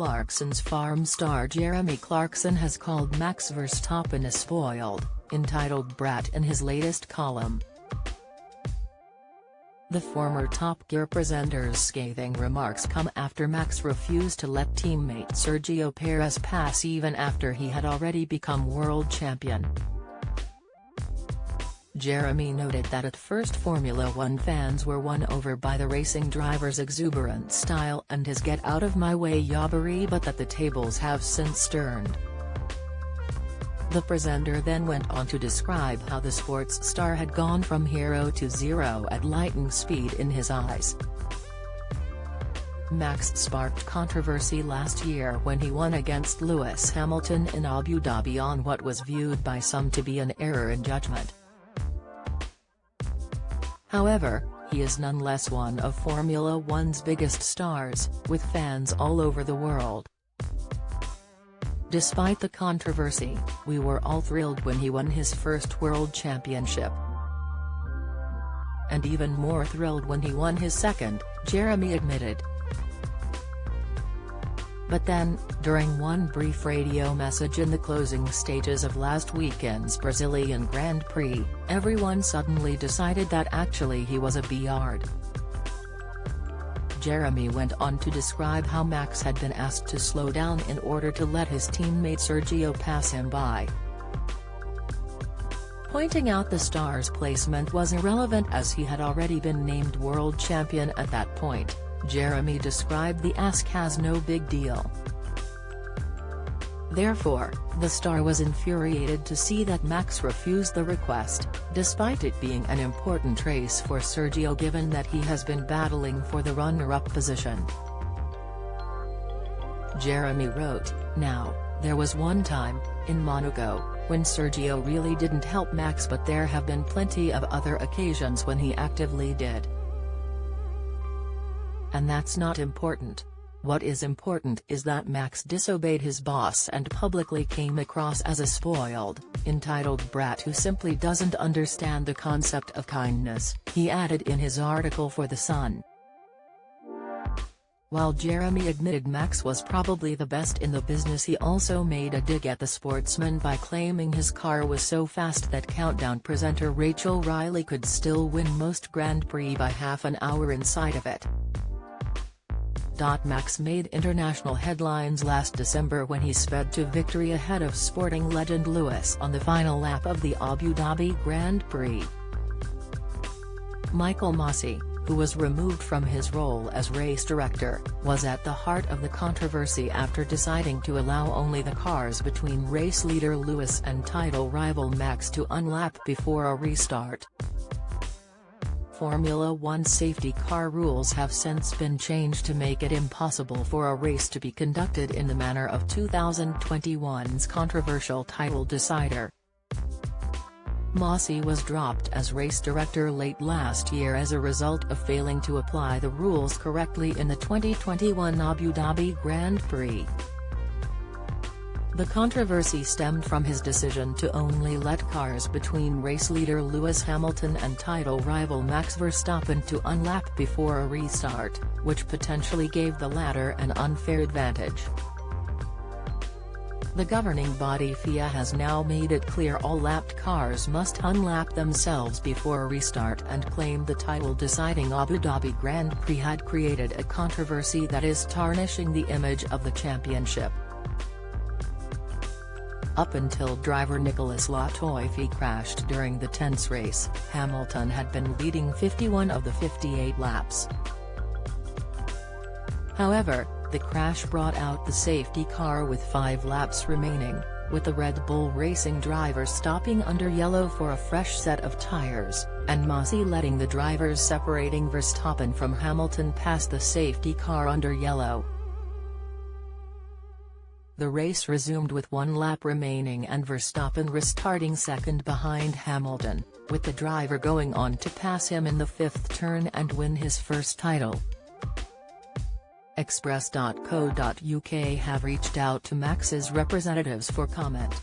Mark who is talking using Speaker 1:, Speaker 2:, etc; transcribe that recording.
Speaker 1: Clarkson's farm star Jeremy Clarkson has called Max Verstappen a spoiled, entitled brat in his latest column. The former Top Gear presenter's scathing remarks come after Max refused to let teammate Sergio Perez pass even after he had already become world champion. Jeremy noted that at first Formula One fans were won over by the racing driver's exuberant style and his get-out-of-my-way yobbery, but that the tables have since turned. The presenter then went on to describe how the sports star had gone from hero to zero at lightning speed in his eyes. Max sparked controversy last year when he won against Lewis Hamilton in Abu Dhabi on what was viewed by some to be an error in judgment. However, he is nonetheless one of Formula One's biggest stars, with fans all over the world. Despite the controversy, we were all thrilled when he won his first world championship. And even more thrilled when he won his second, Jeremy admitted. But then, during one brief radio message in the closing stages of last weekend's Brazilian Grand Prix, everyone suddenly decided that actually he was a B-yard. Jeremy went on to describe how Max had been asked to slow down in order to let his teammate Sergio pass him by, pointing out the star's placement was irrelevant as he had already been named world champion at that point. Jeremy described the ask as no big deal. Therefore, the star was infuriated to see that Max refused the request, despite it being an important race for Sergio given that he has been battling for the runner-up position. Jeremy wrote, "Now, there was one time, in Monaco, when Sergio really didn't help Max, but there have been plenty of other occasions when he actively did. And that's not important. What is important is that Max disobeyed his boss and publicly came across as a spoiled, entitled brat who simply doesn't understand the concept of kindness," he added in his article for The Sun. While Jeremy admitted Max was probably the best in the business, he also made a dig at the sportsman by claiming his car was so fast that countdown presenter Rachel Riley could still win most Grand Prix by half an hour inside of it. Max made international headlines last December when he sped to victory ahead of sporting legend Lewis on the final lap of the Abu Dhabi Grand Prix. Michael Masi, who was removed from his role as race director, was at the heart of the controversy after deciding to allow only the cars between race leader Lewis and title rival Max to unlap before a restart. Formula One safety car rules have since been changed to make it impossible for a race to be conducted in the manner of 2021's controversial title decider. Masi was dropped as race director late last year as a result of failing to apply the rules correctly in the 2021 Abu Dhabi Grand Prix. The controversy stemmed from his decision to only let cars between race leader Lewis Hamilton and title rival Max Verstappen to unlap before a restart, which potentially gave the latter an unfair advantage. The governing body FIA has now made it clear all lapped cars must unlap themselves before a restart and claimed the title-deciding Abu Dhabi Grand Prix had created a controversy that is tarnishing the image of the championship. Up until driver Nicolas Latifi crashed during the tense race, Hamilton had been leading 51 of the 58 laps. However, the crash brought out the safety car with 5 laps remaining, with the Red Bull Racing driver stopping under yellow for a fresh set of tires, and Masi letting the drivers separating Verstappen from Hamilton pass the safety car under yellow. The race resumed with 1 lap remaining and Verstappen restarting second behind Hamilton, with the driver going on to pass him in the 5th turn and win his first title. Express.co.uk have reached out to Max's representatives for comment.